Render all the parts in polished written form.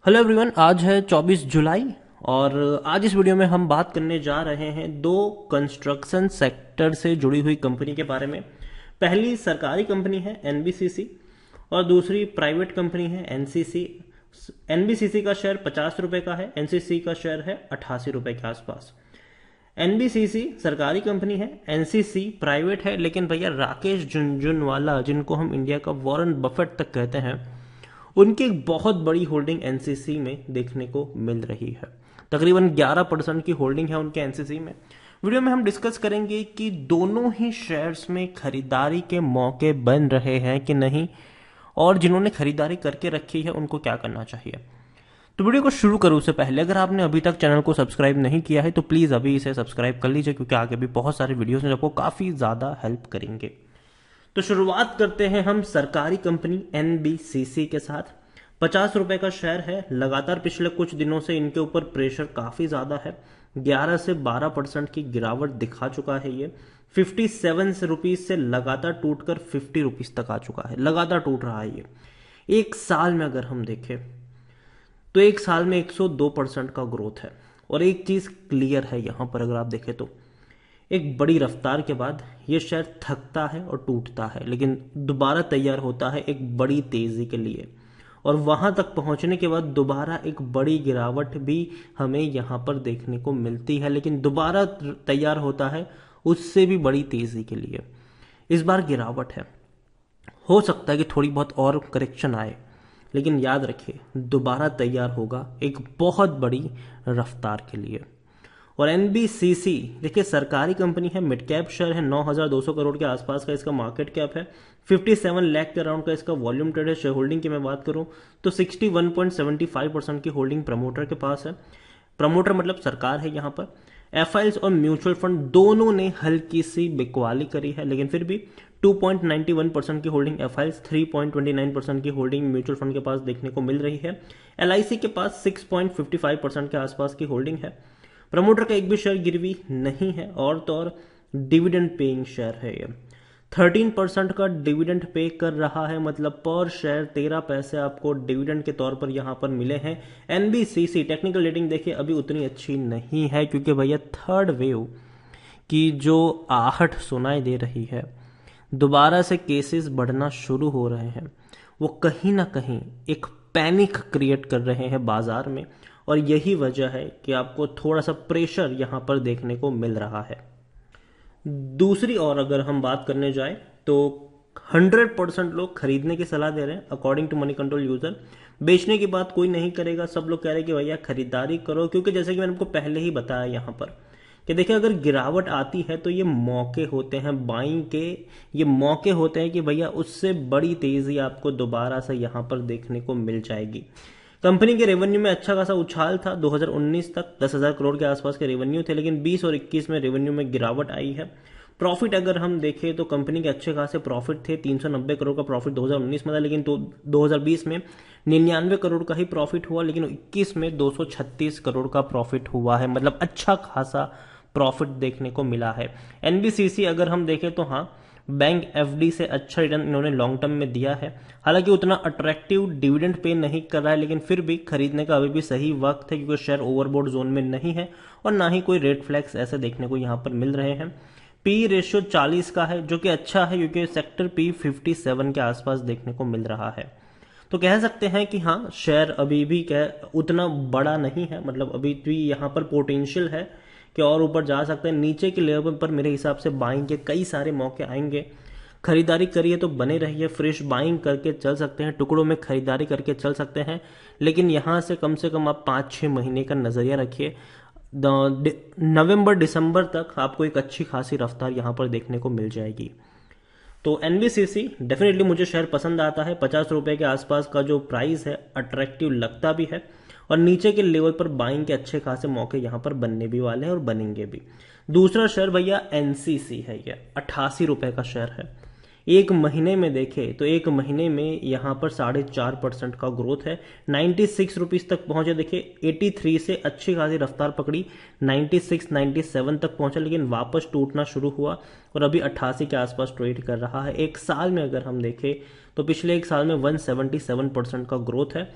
Hello everyone, आज है 24 जुलाई और आज इस वीडियो में हम बात करने जा रहे हैं दो कंस्ट्रक्शन सेक्टर से जुड़ी हुई कंपनी के बारे में। पहली सरकारी कंपनी है एनबीसीसी और दूसरी प्राइवेट कंपनी है एनसीसी। एनबीसीसी का शेयर 50 रुपए का है, एनसीसी का शेयर है 88 रुपए के आसपास। एनबीसीसी सरकारी कंपनी है, एनसीसी प्राइवेट है, लेकिन भैया राकेश झुनझुनवाला, जिनको हम इंडिया का वॉरेन बफेट तक कहते हैं, उनकी एक बहुत बड़ी होल्डिंग एनसीसी में देखने को मिल रही है। तकरीबन 11% की होल्डिंग है उनके एनसीसी में। वीडियो में हम डिस्कस करेंगे कि दोनों ही शेयर्स में खरीदारी के मौके बन रहे हैं कि नहीं, और जिन्होंने खरीदारी करके रखी है उनको क्या करना चाहिए। तो वीडियो को शुरू करूं उससे पहले अगर आपने अभी तक चैनल को सब्सक्राइब नहीं किया है तो प्लीज़ अभी इसे सब्सक्राइब कर लीजिए, क्योंकि आगे भी बहुत सारे वीडियोस हैं जो आपको काफ़ी ज़्यादा हेल्प करेंगे। तो शुरुआत करते हैं हम सरकारी कंपनी एनबीसीसी के साथ। 50 रुपए का शेयर है। लगातार पिछले कुछ दिनों से इनके ऊपर प्रेशर काफी ज्यादा है। 11 से 12% की गिरावट दिखा चुका है ये। 57 रुपीज से लगातार टूटकर 50 रुपीज तक आ चुका है। लगातार टूट रहा है ये। एक साल में अगर हम देखें तो एक साल में 102% का ग्रोथ है। और एक चीज क्लियर है यहां पर, अगर आप देखें तो एक बड़ी रफ्तार के बाद ये शेयर थकता है और टूटता है, लेकिन दोबारा तैयार होता है एक बड़ी तेजी के लिए, और वहां तक पहुंचने के बाद दोबारा एक बड़ी गिरावट भी हमें यहां पर देखने को मिलती है, लेकिन दोबारा तैयार होता है उससे भी बड़ी तेजी के लिए। इस बार गिरावट है, हो सकता है कि थोड़ी बहुत और करेक्शन आए, लेकिन याद रखिए दोबारा तैयार होगा एक बहुत बड़ी रफ्तार के लिए। और एनबीसीसी देखिए सरकारी कंपनी है, मिड कैप शेयर है, 9,200 करोड़ के आसपास का इसका मार्केट कैप है, 57 लाख के अराउंड का इसका वॉल्यूम ट्रेड है। शेयर होल्डिंग की मैं बात करूं तो 61.75% की होल्डिंग प्रमोटर के पास है। प्रमोटर मतलब सरकार है यहाँ पर। एफआईएल्स और म्यूचुअल फंड दोनों ने हल्की सी बिकवाली करी है, लेकिन फिर भी 2.91% की होल्डिंग एफआईएल्स, 3.29% की होल्डिंग म्यूचुअल फंड के पास देखने को मिल रही है। एलआईसी के पास 6.55% के आसपास की होल्डिंग है। प्रमोटर का एक भी शेयर गिरवी नहीं है, और तो और डिविडेंड पेइंग शेयर है ये। 13% का डिविडेंड पे कर रहा है, मतलब पर शेयर 13 पैसे आपको डिविडेंड के तौर पर यहां पर मिले हैं। एनबीसीसी टेक्निकल रेटिंग देखिए अभी उतनी अच्छी नहीं है, क्योंकि भैया थर्ड वेव की जो आहट सुनाई दे रही है, दोबारा से केसेस बढ़ना शुरू हो रहे हैं, वो कहीं ना कहीं एक पैनिक क्रिएट कर रहे हैं बाजार में, और यही वजह है कि आपको थोड़ा सा प्रेशर यहां पर देखने को मिल रहा है। दूसरी ओर अगर हम बात करने जाए तो 100% लोग खरीदने की सलाह दे रहे हैं according to Moneycontrol user. बेचने की बात कोई नहीं करेगा, सब लोग कह रहे हैं कि भैया खरीदारी करो, क्योंकि जैसे कि मैंने आपको पहले ही बताया यहां पर कि देखिए अगर गिरावट आती है तो ये मौके होते हैं बाइंग के, ये मौके होते हैं कि भैया उससे बड़ी तेजी आपको दोबारा से यहां पर देखने को मिल जाएगी। कंपनी के रेवेन्यू में अच्छा खासा उछाल था। 2019 तक 10,000 करोड़ के आसपास के रेवेन्यू थे, लेकिन 20 और 21 में रेवेन्यू में गिरावट आई है। प्रॉफिट अगर हम देखें तो कंपनी के अच्छे खासे प्रॉफिट थे। 390 करोड़ का प्रॉफिट 2019 में था, लेकिन 2020 में 99 करोड़ का ही प्रॉफिट हुआ, लेकिन 21 में 236 करोड़ का प्रॉफिट हुआ है, मतलब अच्छा खासा प्रॉफिट देखने को मिला है। एनबीसीसी अगर हम देखें तो हाँ, बैंक एफडी से अच्छा रिटर्न इन्होंने लॉन्ग टर्म में दिया है। हालांकि उतना अट्रैक्टिव डिविडेंड पे नहीं कर रहा है, लेकिन फिर भी खरीदने का अभी भी सही वक्त है, क्योंकि शेयर ओवरबोर्ड जोन में नहीं है और ना ही कोई रेड फ्लैग्स ऐसे देखने को यहां पर मिल रहे हैं। पी रेशियो 40 का है, जो कि अच्छा है, क्योंकि सेक्टर पी 57 के आसपास देखने को मिल रहा है। तो कह सकते हैं कि हाँ, शेयर अभी भी उतना बड़ा नहीं है, मतलब अभी भी यहाँ पर पोटेंशियल है कि और ऊपर जा सकते हैं। नीचे के लेवल पर मेरे हिसाब से बाइंग के कई सारे मौके आएंगे। खरीदारी करिए तो बने रहिए, फ्रेश बाइंग करके चल सकते हैं, टुकड़ों में खरीदारी करके चल सकते हैं, लेकिन यहां से कम आप 5-6 महीने का नजरिया रखिए। नवंबर दिसंबर तक आपको एक अच्छी खासी रफ्तार यहां पर देखने को मिल जाएगी। तो एनबीसीसी डेफिनेटली मुझे शेयर पसंद आता है। 50 रुपए के आसपास का जो प्राइस है अट्रैक्टिव लगता भी है, और नीचे के लेवल पर बाइंग के अच्छे खासे मौके यहां पर बनने भी वाले हैं और बनेंगे भी। दूसरा शेयर भैया एनसीसी है, ये 88 रुपए का शेयर है। एक महीने में देखे तो एक महीने में यहां पर 4.5% का ग्रोथ है। 96 रुपीज तक पहुंचे, देखिए 83 से अच्छी खासी रफ्तार पकड़ी, 96-97 तक पहुंचा, लेकिन वापस टूटना शुरू हुआ और अभी 88 के आसपास ट्रेड कर रहा है। एक साल में अगर हम देखें तो पिछले एक साल में 177% का ग्रोथ है।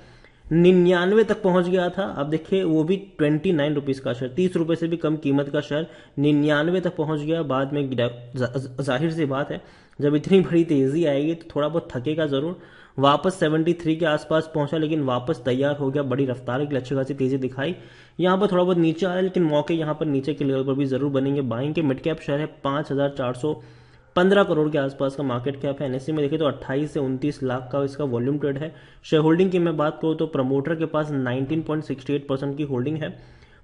99 तक पहुंच गया था। अब देखिए वो भी 29 रुपीज़ का शेयर, 30 रुपये से भी कम कीमत का शेयर 99 तक पहुंच गया। बाद में जाहिर सी बात है जब इतनी बड़ी तेज़ी आएगी तो थोड़ा बहुत थकेगा ज़रूर। वापस 73 के आसपास पहुंचा, लेकिन वापस तैयार हो गया, बड़ी रफ्तार की अच्छी खासी तेज़ी दिखाई। यहाँ पर थोड़ा बहुत नीचे आया, लेकिन मौके यहाँ पर नीचे के लेवल पर भी ज़रूर बनेंगे। बाइंग के मिड कैप शेयर है 5,415 करोड़ के आसपास का मार्केट कैप है। एनएससी में देखें तो 28 से 29 लाख का इसका वॉल्यूम ट्रेड है। शेयर होल्डिंग की मैं बात करूँ तो प्रमोटर के पास 19.68% की होल्डिंग है।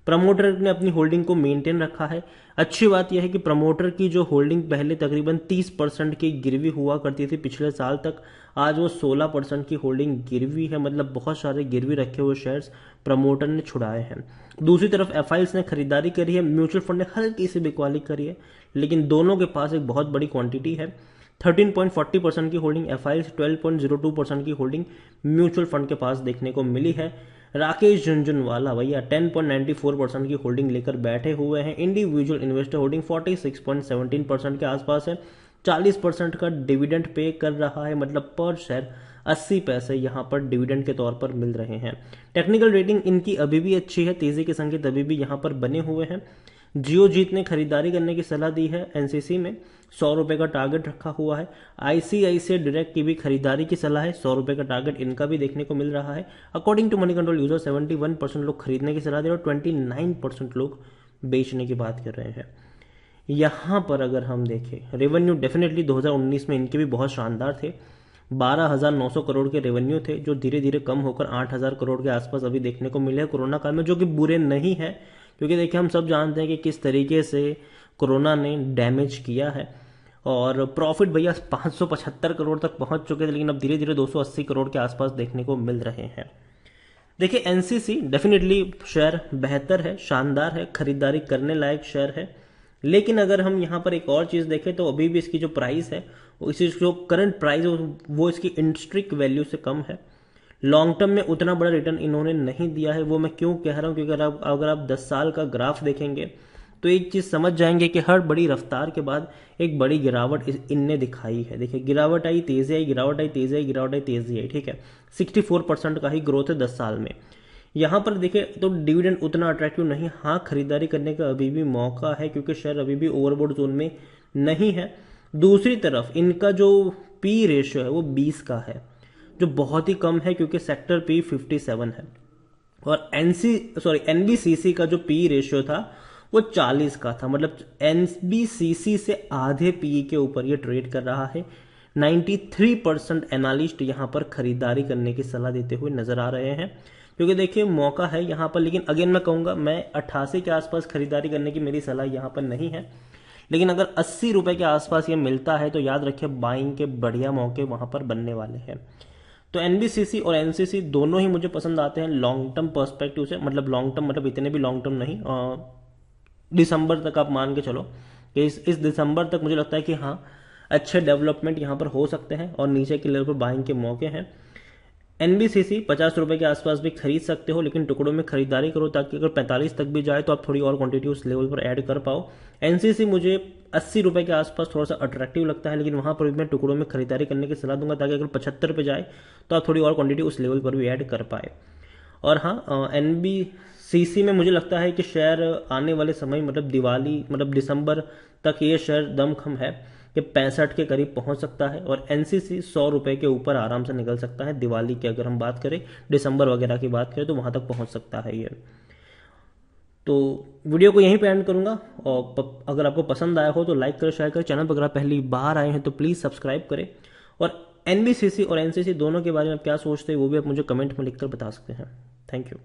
प्रमोटर ने अपनी होल्डिंग को मेंटेन रखा है। अच्छी बात यह है कि प्रमोटर की जो होल्डिंग पहले तकरीबन 30% की गिरवी हुआ करती थी पिछले साल तक, आज वो 16% की होल्डिंग गिरवी है। मतलब बहुत सारे गिरवी रखे हुए शेयर्स प्रमोटर ने छुड़ाए हैं। दूसरी तरफ एफआईएस ने खरीदारी करी है, म्यूचुअल फंड ने हल्की सी बिकवाली करी है, लेकिन दोनों के पास एक बहुत बड़ी क्वांटिटी है। 13.40% की होल्डिंग एफआईएस, 12.02% की होल्डिंग म्यूचुअल फंड के पास देखने को मिली है। राकेश झुनझुनवाला भैया 10.94% की होल्डिंग लेकर बैठे हुए हैं। इंडिविजुअल इन्वेस्टर होल्डिंग 46.17% के आसपास है। 40% का डिविडेंड पे कर रहा है, मतलब पर शेयर 80 पैसे यहाँ पर डिविडेंड के तौर पर मिल रहे हैं। टेक्निकल रेटिंग इनकी अभी भी अच्छी है, तेजी के संकेत अभी भी यहाँ पर बने हुए हैं। जियोजीत ने खरीदारी करने की सलाह दी है। एनसीसी में 100 रुपए का टारगेट रखा हुआ है। आईसीआईसीआई डायरेक्ट की भी खरीदारी की सलाह है, 100 रुपए का टारगेट इनका भी देखने को मिल रहा है। According to Moneycontrol user 71% लोग खरीदने की सलाह दे रहे हैं और 29% लोग बेचने की बात कर रहे हैं। यहाँ पर अगर हम देखें रेवेन्यू, डेफिनेटली 2019 में इनके भी बहुत शानदार थे। 12,900 करोड़ के रेवेन्यू थे, जो धीरे धीरे कम होकर 8,000 करोड़ के आसपास अभी देखने को मिले कोरोना काल में, जो कि बुरे नहीं है, क्योंकि देखिए हम सब जानते हैं कि किस तरीके से कोरोना ने डैमेज किया है। और प्रॉफिट भैया 575 करोड़ तक पहुंच चुके थे, लेकिन अब धीरे धीरे 280 करोड़ के आसपास देखने को मिल रहे हैं। देखिए एनसीसी डेफिनेटली शेयर बेहतर है, शानदार है, खरीदारी करने लायक शेयर है। लेकिन अगर हम यहाँ पर एक और चीज़ देखें तो अभी भी इसकी जो प्राइस है, इसकी जो करंट प्राइस है वो इसकी इंट्रिक वैल्यू से कम है। लॉन्ग टर्म में उतना बड़ा रिटर्न इन्होंने नहीं दिया है। वो मैं क्यों कह रहा हूँ, क्योंकि अगर आप 10 साल का ग्राफ देखेंगे तो एक चीज़ समझ जाएंगे कि हर बड़ी रफ्तार के बाद एक बड़ी गिरावट इनने दिखाई है। देखिए गिरावट आई, तेजी आई, गिरावट आई, तेजी आई, गिरावट आई, तेजी आई, ठीक है। 64% का ही ग्रोथ है 10 साल में। यहाँ पर देखिए तो डिविडेंड उतना अट्रैक्टिव नहीं। हाँ, खरीदारी करने का अभी भी मौका है, क्योंकि शेयर अभी भी ओवरबॉट जोन में नहीं है। दूसरी तरफ इनका जो पी रेशियो है वो 20 का है, जो बहुत ही कम है, क्योंकि सेक्टर पी 57 है। और एनबीसीसी का जो पी रेशियो था वो 40 का था, मतलब एनबीसीसी से आधे पी के ऊपर ये ट्रेड कर रहा है। 93% एनालिस्ट यहाँ पर खरीदारी करने की सलाह देते हुए नजर आ रहे हैं, क्योंकि देखिए मौका है यहाँ पर। लेकिन अगेन मैं कहूँगा, मैं 88 के आसपास खरीदारी करने की मेरी सलाह यहाँ पर नहीं है, लेकिन अगर 80 रुपए के आसपास ये मिलता है तो याद रखिए बाइंग के बढ़िया मौके वहां पर बनने वाले हैं। तो एनबीसीसी और एनसीसी दोनों ही मुझे पसंद आते हैं लॉन्ग टर्म पर्सपेक्टिव से। मतलब लॉन्ग टर्म मतलब इतने भी लॉन्ग टर्म नहीं, दिसंबर तक आप मान के चलो कि इस दिसंबर तक मुझे लगता है कि हाँ अच्छे डेवलपमेंट यहाँ पर हो सकते हैं और नीचे के लेवल पर बाइंग के मौके हैं। एनबीसीसी 50 रुपए के आसपास भी खरीद सकते हो, लेकिन टुकड़ों में खरीदारी करो, ताकि अगर 45 तक भी जाए तो आप थोड़ी और क्वांटिटी उस लेवल पर ऐड कर पाओ। एनसीसी मुझे 80 रुपए के आसपास थोड़ा सा अट्रैक्टिव लगता है, लेकिन वहां पर भी मैं टुकड़ों में खरीदारी करने की सलाह दूंगा, ताकि अगर 75 पे जाए तो आप थोड़ी और क्वांटिटी उस लेवल पर भी ऐड कर पाए। और हाँ, एनबीसीसी में मुझे लगता है कि शेयर आने वाले समय मतलब दिवाली मतलब दिसंबर तक ये शेयर दमखम है कि 65 के करीब पहुंच सकता है। और एनसीसी 100 रुपए के ऊपर आराम से निकल सकता है। दिवाली की अगर हम बात करें, दिसंबर वगैरह की बात करें, तो वहां तक पहुंच सकता है ये। तो वीडियो को यहीं पे एंड करूंगा, और अगर आपको पसंद आया हो तो लाइक करें, शेयर करें। चैनल पर अगर आप पहली बार आए हैं तो प्लीज़ सब्सक्राइब करें। और एनबीसीसी और एनसीसी दोनों के बारे में आप क्या सोचते हैं वो भी आप मुझे कमेंट में लिखकर बता सकते हैं। Thank you.